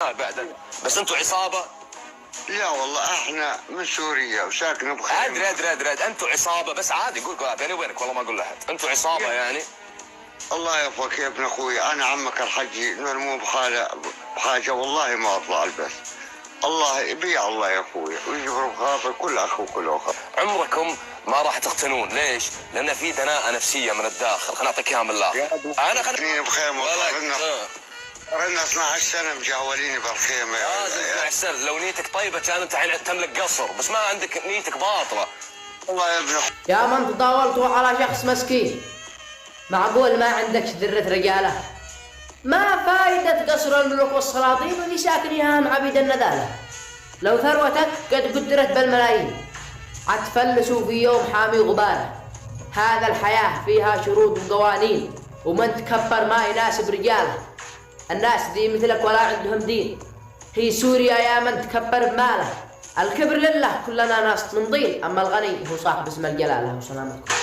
بعد بس انتوا عصابه. لا والله احنا من سوريا وساكنه بخيمه. ادري انتوا عصابه، بس عادي قول بيني وبينك والله ما اقول لاحد، انتوا عصابه يعني. الله يوفقك يا ابن اخوي، انا عمك الحجي مو بحاجه والله ما اطلع البث. الله يبيع الله يا اخوي ويجبر بخاطر كل اخ وكل اخت. عمركم ما راح تقتنون، ليش؟ لان في دناءه نفسيه من الداخل. خليني اعطيك اياها من الاخر. انا خليني بخيمه صرنا 12 سنه مجاوليني بالخيمه. لازم 12 سنه. لو نيتك طيبه كان انت الحين تملك قصر، بس ما عندك، نيتك باطله. الله يا ابن يا من تطاولت على شخص مسكين، معقول ما عندك ذرة رجالة؟ ما فايدة قصر الملوك والسلاطين واللي ساكنيها مع عبيد النذالة؟ لو ثروتك قد قدرت بالملايين عتفلسوا في يوم حامي غبارة. هذا الحياة فيها شروط وقوانين، ومن تكبر ما يناسب رجاله. الناس ذي مثلك ولا عندهم دين. هي سوريا يا من تكبر بماله. الكبر لله، كلنا ناس من طين، أما الغني هو صاحب اسم الجلالة. وسلامتكم.